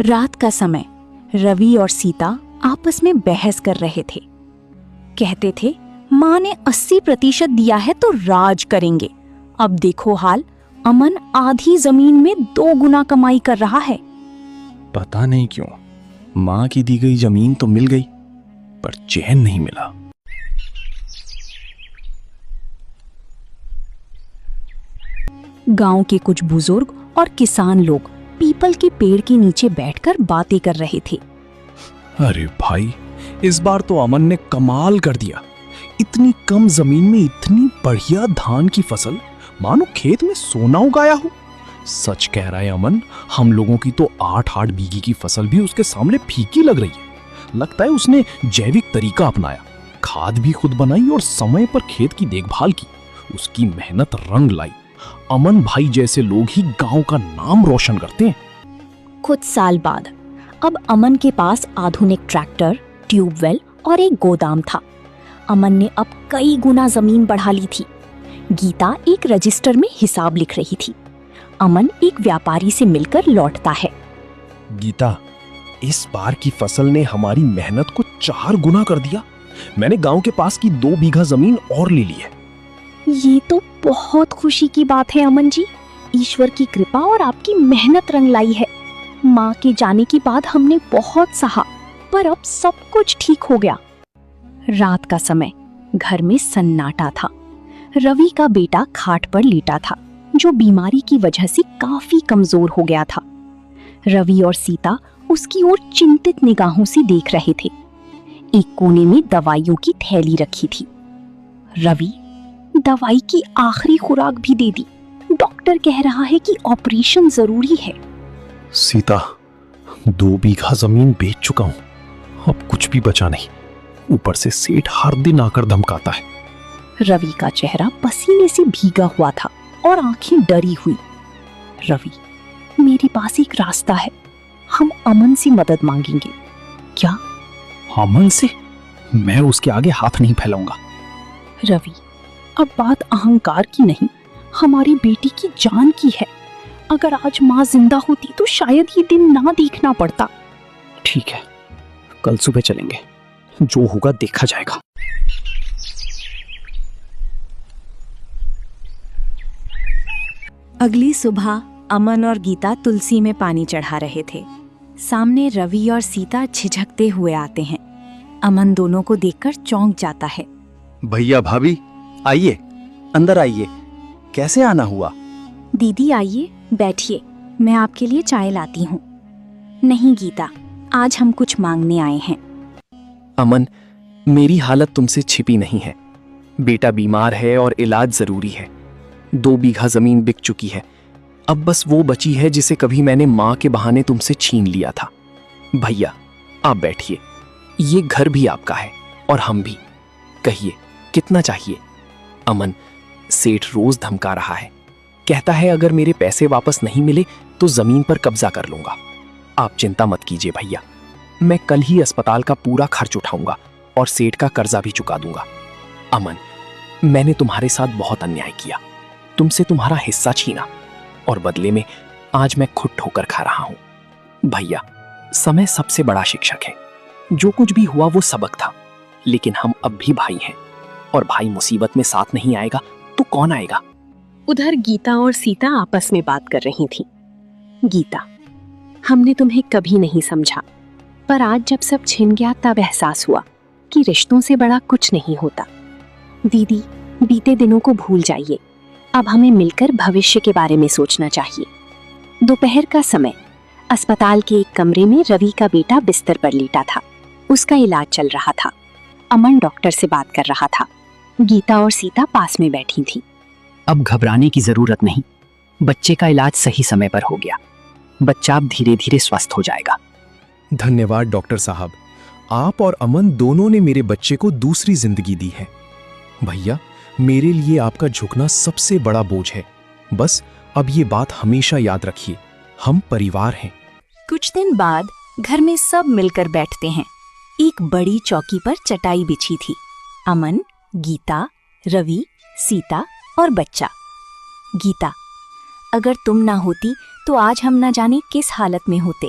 रात का समय रवि और सीता आपस में बहस कर रहे थे। कहते थे माँ ने 80% दिया है तो राज करेंगे। अब देखो हाल, अमन आधी जमीन में 2 गुना कमाई कर रहा है। पता नहीं क्यों माँ की दी गई जमीन तो मिल गई पर चैन नहीं मिला। गांव के कुछ बुजुर्ग और किसान लोग पीपल के पेड़ के नीचे बैठकर बातें कर रहे थे। अरे भाई, इस बार तो अमन ने कमाल कर दिया। इतनी कम जमीन में इतनी बढ़िया धान की फसल, मानो खेत में सोना उगाया हो। सच कह रहा है अमन, हम लोगों की तो 8-8 बीघे की फसल भी उसके सामने फीकी लग रही है। लगता है उसने जैविक तरीका अपनाया, खाद भी खुद बनाई और समय पर खेत की देखभाल की। उसकी मेहनत रंग लाई। अमन भाई जैसे लोग ही गांव का नाम रोशन करते हैं। कुछ साल बाद अब अमन के पास आधुनिक ट्रैक्टर, ट्यूबवेल और एक गोदाम था। अमन ने अब कई गुना जमीन बढ़ा ली थी। गीता एक रजिस्टर में हिसाब लिख रही थी। अमन एक व्यापारी से मिलकर लौटता है। गीता, इस बार की फसल ने हमारी मेहनत को 4 गुना कर दिया। मैंने गांव के पास की 2 बीघा जमीन और ले ली है। ये तो बहुत खुशी की बात है अमन जी। ईश्वर की कृपा और आपकी मेहनत रंग लाई है। माँ के जाने के बाद हमने बहुत सहा, पर अब सब कुछ ठीक हो गया। रात का समय, घर में सन्नाटा था। रवि का बेटा खाट पर लेटा था, जो बीमारी की वजह से काफी कमजोर हो गया था। रवि और सीता उसकी ओर चिंतित निगाहों से देख रहे थे। एक कोने में दवाइयों की थैली रखी थी। रवि, दवाई की आखिरी खुराक भी दे दी। डॉक्टर कह रहा है कि ऑपरेशन जरूरी है। सीता, 2 बीघा जमीन बेच चुका हूं, अब कुछ भी बचा नहीं। ऊपर से सेठ हर दिन आकर धमकाता है। रवि का चेहरा पसीने से भीगा हुआ था और आंखें डरी हुई। रवि, मेरे पास एक रास्ता है। हम अमन से मदद मांगेंगे। क्या? अमन से? मैं उसके आगे हाथ नहीं फैलाऊंगा। रवि, अब बात अहंकार की नहीं, हमारी बेटी की जान की है। अगर आज माँ जिंदा होती तो शायद ये दिन ना देखना पड़ता। ठीक है, कल सुबह चलेंगे। जो होगा देखा जाएगा। अगली सुबह अमन और गीता तुलसी में पानी चढ़ा रहे थे। सामने रवि और सीता झिझकते हुए आते हैं। अमन दोनों को देखकर चौंक जाता है। भैया भाभी, आइए, अंदर आइए। कैसे आना हुआ? दीदी आइए, बैठिए, मैं आपके लिए चाय लाती हूँ। नहीं गीता, आज हम कुछ मांगने आए हैं। अमन, मेरी हालत तुमसे छिपी नहीं है। बेटा बीमार है और इलाज जरूरी है। 2 बीघा जमीन बिक चुकी है। अब बस वो बची है जिसे कभी मैंने माँ के बहाने तुमसे छीन लिया था। भैया, आप बैठिए। ये घर भी आपका है और हम भी। कहिए, कितना चाहिए? अमन, सेठ रोज धमका रहा है। कहता है अगर मेरे पैसे वापस नहीं मिले तो जमीन पर कब्जा कर लूंगा। आप चिंता मत कीजिए भैया, मैं कल ही अस्पताल का पूरा खर्च उठाऊंगा और सेठ का कर्जा भी चुका दूंगा। अमन, मैंने तुम्हारे साथ बहुत अन्याय किया, तुमसे तुम्हारा हिस्सा छीना और बदले में आज मैं खुद ठोकर खा रहा हूं। भैया, समय सबसे बड़ा शिक्षक है। जो कुछ भी हुआ वो सबक था, लेकिन हम अब भी भाई हैं और भाई मुसीबत में साथ नहीं आएगा तो कौन आएगा? उधर गीता और सीता आपस में बात कर रही थीं। गीता, हमने तुम्हें कभी नहीं समझा, पर आज जब सब छिन गया तब एहसास हुआ कि रिश्तों से बड़ा कुछ नहीं होता। दीदी, बीते दिनों को भूल जाइए। अब हमें मिलकर भविष्य के बारे में सोचना चाहिए। दोपहर का समय, अस्पताल के एक कमरे में रवि का बेटा बिस्तर पर लेटा था। उसका इलाज चल रहा था। अमन डॉक्टर से बात कर रहा था। गीता और सीता पास में बैठी थी। अब घबराने की जरूरत नहीं। बच्चे का इलाज सही समय पर हो गया। बच्चा अब धीरे धीरे स्वस्थ हो जाएगा। धन्यवाद डॉक्टर साहब, आप और अमन दोनों ने मेरे बच्चे को दूसरी जिंदगी दी है। भैया, मेरे लिए आपका झुकना सबसे बड़ा बोझ है। बस अब ये बात हमेशा याद रखिए, हम परिवार हैं। कुछ दिन बाद घर में सब मिलकर बैठते हैं। एक बड़ी चौकी पर चटाई बिछी थी। अमन, गीता, रवि, सीता और बच्चा। गीता, अगर तुम ना होती तो आज हम ना जाने किस हालत में होते।